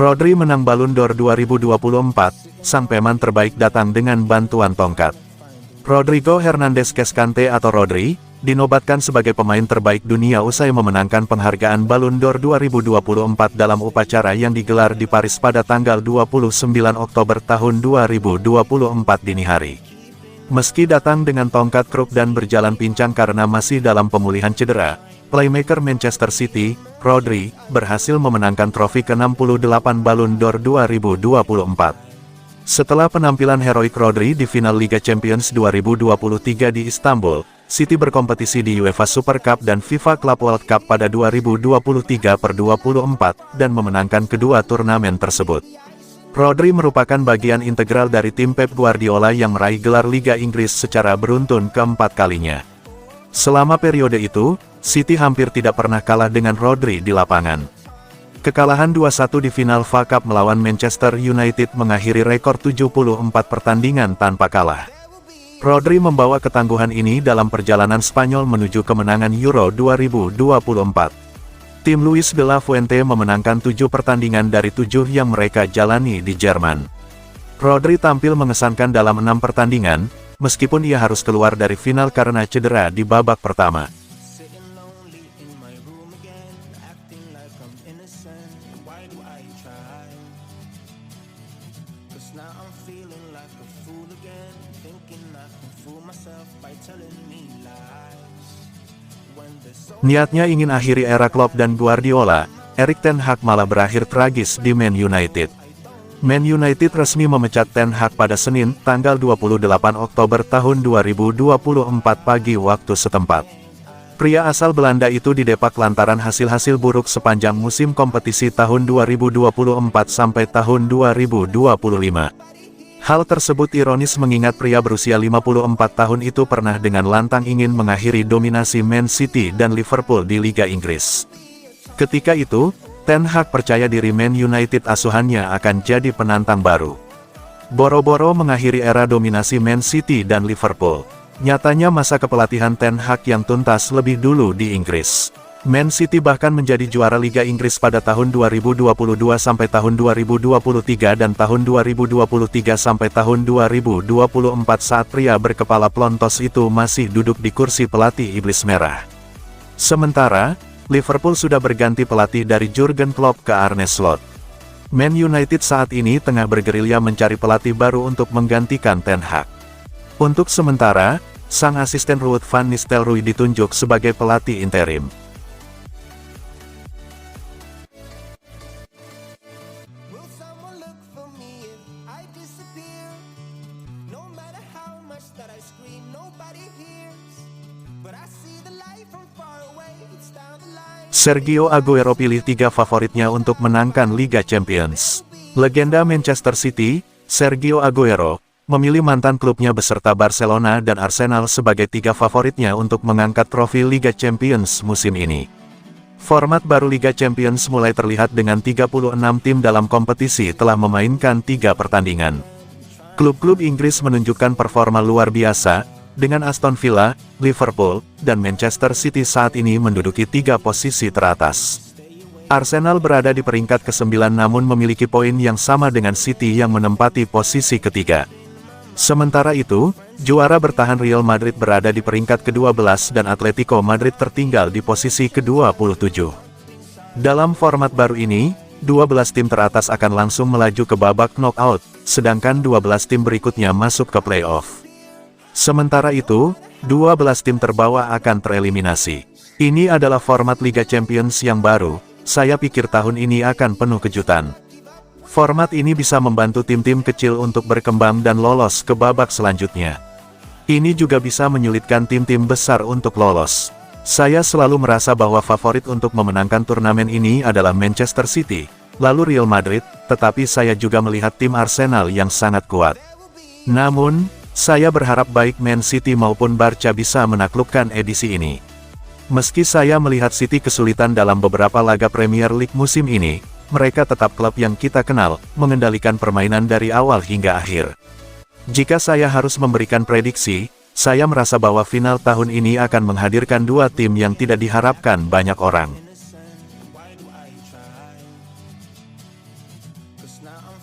Rodri menang Ballon d'Or 2024, sang peman terbaik datang dengan bantuan tongkat. Rodrigo Hernandez Cascante atau Rodri, dinobatkan sebagai pemain terbaik dunia usai memenangkan penghargaan Ballon d'Or 2024 dalam upacara yang digelar di Paris pada tanggal 29 Oktober tahun 2024 dini hari. Meski datang dengan tongkat kruk dan berjalan pincang karena masih dalam pemulihan cedera, playmaker Manchester City, Rodri, berhasil memenangkan trofi ke-68 Ballon d'Or 2024. Setelah penampilan heroik Rodri di final Liga Champions 2023 di Istanbul, City berkompetisi di UEFA Super Cup dan FIFA Club World Cup pada 2023/24 dan memenangkan kedua turnamen tersebut. Rodri merupakan bagian integral dari tim Pep Guardiola yang meraih gelar Liga Inggris secara beruntun keempat kalinya. Selama periode itu, City hampir tidak pernah kalah dengan Rodri di lapangan. Kekalahan 2-1 di final FA Cup melawan Manchester United mengakhiri rekor 74 pertandingan tanpa kalah. Rodri membawa ketangguhan ini dalam perjalanan Spanyol menuju kemenangan Euro 2024. Tim Luis de la Fuente memenangkan 7 pertandingan dari 7 yang mereka jalani di Jerman. Rodri tampil mengesankan dalam 6 pertandingan, meskipun ia harus keluar dari final karena cedera di babak pertama. Niatnya ingin akhiri era Klopp dan Guardiola, Erik ten Hag malah berakhir tragis di Man United. Man United resmi memecat Ten Hag pada Senin, tanggal 28 Oktober tahun 2024 pagi waktu setempat. Pria asal Belanda itu didepak lantaran hasil-hasil buruk sepanjang musim kompetisi tahun 2024 sampai tahun 2025. Hal tersebut ironis mengingat pria berusia 54 tahun itu pernah dengan lantang ingin mengakhiri dominasi Man City dan Liverpool di Liga Inggris. Ketika itu, Ten Hag percaya diri Man United asuhannya akan jadi penantang baru. Boro-boro mengakhiri era dominasi Man City dan Liverpool. Nyatanya masa kepelatihan Ten Hag yang tuntas lebih dulu di Inggris. Man City bahkan menjadi juara Liga Inggris pada tahun 2022 sampai tahun 2023 dan tahun 2023 sampai tahun 2024 saat pria berkepala plontos itu masih duduk di kursi pelatih Iblis Merah. Sementara, Liverpool sudah berganti pelatih dari Jurgen Klopp ke Arne Slot. Man United saat ini tengah bergerilya mencari pelatih baru untuk menggantikan Ten Hag. Untuk sementara, sang asisten Ruud van Nistelrooy ditunjuk sebagai pelatih interim. Sergio Aguero pilih 3 favoritnya untuk menangkan Liga Champions. Legenda Manchester City, Sergio Aguero, memilih mantan klubnya beserta Barcelona dan Arsenal sebagai 3 favoritnya untuk mengangkat trofi Liga Champions musim ini. Format baru Liga Champions mulai terlihat dengan 36 tim dalam kompetisi telah memainkan 3 pertandingan. Klub-klub Inggris menunjukkan performa luar biasa, dengan Aston Villa, Liverpool, dan Manchester City saat ini menduduki 3 posisi teratas. Arsenal berada di peringkat ke-9 namun memiliki poin yang sama dengan City yang menempati posisi ketiga. Sementara itu, juara bertahan Real Madrid berada di peringkat ke-12 dan Atletico Madrid tertinggal di posisi ke-27. Dalam format baru ini, 12 tim teratas akan langsung melaju ke babak knockout, sedangkan 12 tim berikutnya masuk ke playoff. Sementara itu, 12 tim terbawah akan tereliminasi. Ini adalah format Liga Champions yang baru, saya pikir tahun ini akan penuh kejutan. Format ini bisa membantu tim-tim kecil untuk berkembang dan lolos ke babak selanjutnya. Ini juga bisa menyulitkan tim-tim besar untuk lolos. Saya selalu merasa bahwa favorit untuk memenangkan turnamen ini adalah Manchester City, lalu Real Madrid, tetapi saya juga melihat tim Arsenal yang sangat kuat. Namun, saya berharap baik Man City maupun Barca bisa menaklukkan edisi ini. Meski saya melihat City kesulitan dalam beberapa laga Premier League musim ini, mereka tetap klub yang kita kenal, mengendalikan permainan dari awal hingga akhir. Jika saya harus memberikan prediksi, saya merasa bahwa final tahun ini akan menghadirkan 2 tim yang tidak diharapkan banyak orang.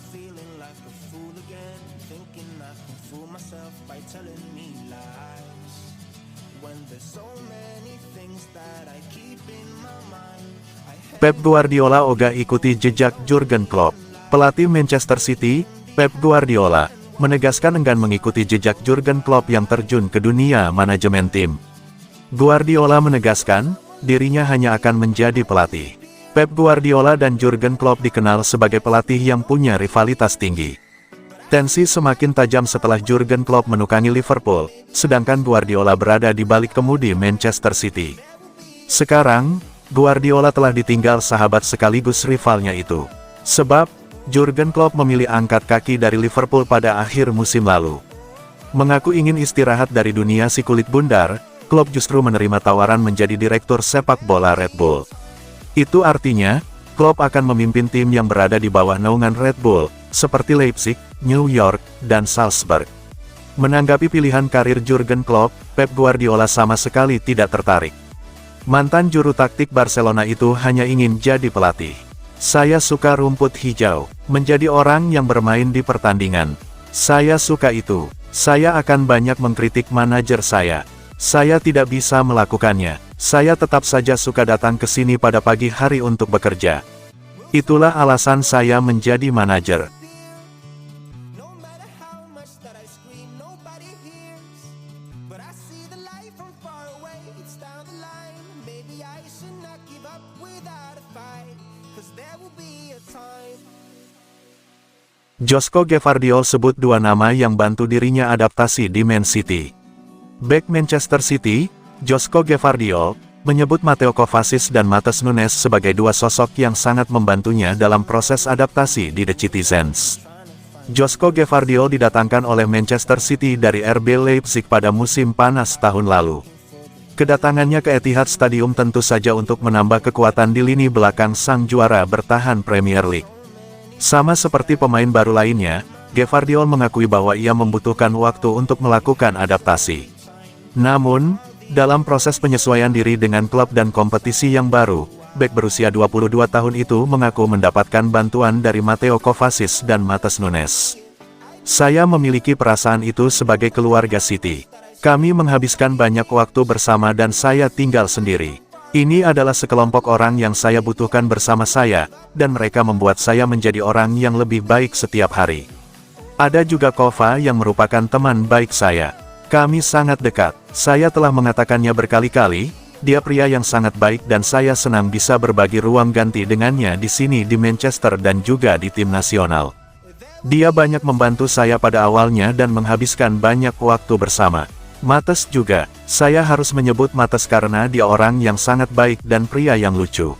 feeling like a fool again, thinking I can fool myself by telling me lies. When there's so many things that I keep in my mind. Pep Guardiola ogah ikuti jejak Jurgen Klopp. Pelatih Manchester City, Pep Guardiola, menegaskan enggan mengikuti jejak Jurgen Klopp yang terjun ke dunia manajemen tim. Guardiola menegaskan, dirinya hanya akan menjadi pelatih. Pep Guardiola dan Jurgen Klopp dikenal sebagai pelatih yang punya rivalitas tinggi. Tensi semakin tajam setelah Jurgen Klopp menukangi Liverpool, sedangkan Guardiola berada di balik kemudi Manchester City. Sekarang, Guardiola telah ditinggal sahabat sekaligus rivalnya itu. Sebab, Jurgen Klopp memilih angkat kaki dari Liverpool pada akhir musim lalu. Mengaku ingin istirahat dari dunia si kulit bundar, Klopp justru menerima tawaran menjadi direktur sepak bola Red Bull. Itu artinya, Klopp akan memimpin tim yang berada di bawah naungan Red Bull, seperti Leipzig, New York, dan Salzburg. Menanggapi pilihan karir Jurgen Klopp, Pep Guardiola sama sekali tidak tertarik. Mantan juru taktik Barcelona itu hanya ingin jadi pelatih. Saya suka rumput hijau, menjadi orang yang bermain di pertandingan. Saya suka itu. Saya akan banyak mengkritik manajer saya. Saya tidak bisa melakukannya. Saya tetap saja suka datang ke sini pada pagi hari untuk bekerja. Itulah alasan saya menjadi manajer. Josko Gvardiol sebut dua nama yang bantu dirinya adaptasi di Man City. Bek Manchester City, Josko Gvardiol, menyebut Mateo Kovacic dan Matheus Nunes sebagai dua sosok yang sangat membantunya dalam proses adaptasi di The Citizens. Josko Gvardiol didatangkan oleh Manchester City dari RB Leipzig pada musim panas tahun lalu. Kedatangannya ke Etihad Stadium tentu saja untuk menambah kekuatan di lini belakang sang juara bertahan Premier League. Sama seperti pemain baru lainnya, Gvardiol mengakui bahwa ia membutuhkan waktu untuk melakukan adaptasi. Namun, dalam proses penyesuaian diri dengan klub dan kompetisi yang baru, bek berusia 22 tahun itu mengaku mendapatkan bantuan dari Mateo Kovacic dan Matheus Nunes. Saya memiliki perasaan itu sebagai keluarga City. Kami menghabiskan banyak waktu bersama dan saya tinggal sendiri. Ini adalah sekelompok orang yang saya butuhkan bersama saya, dan mereka membuat saya menjadi orang yang lebih baik setiap hari. Ada juga Kova yang merupakan teman baik saya. Kami sangat dekat. Saya telah mengatakannya berkali-kali, dia pria yang sangat baik dan saya senang bisa berbagi ruang ganti dengannya di sini di Manchester dan juga di tim nasional. Dia banyak membantu saya pada awalnya dan menghabiskan banyak waktu bersama. Matheus juga, saya harus menyebut Matheus karena dia orang yang sangat baik dan pria yang lucu.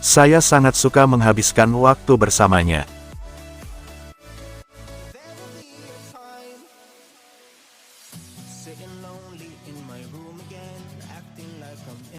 Saya sangat suka menghabiskan waktu bersamanya.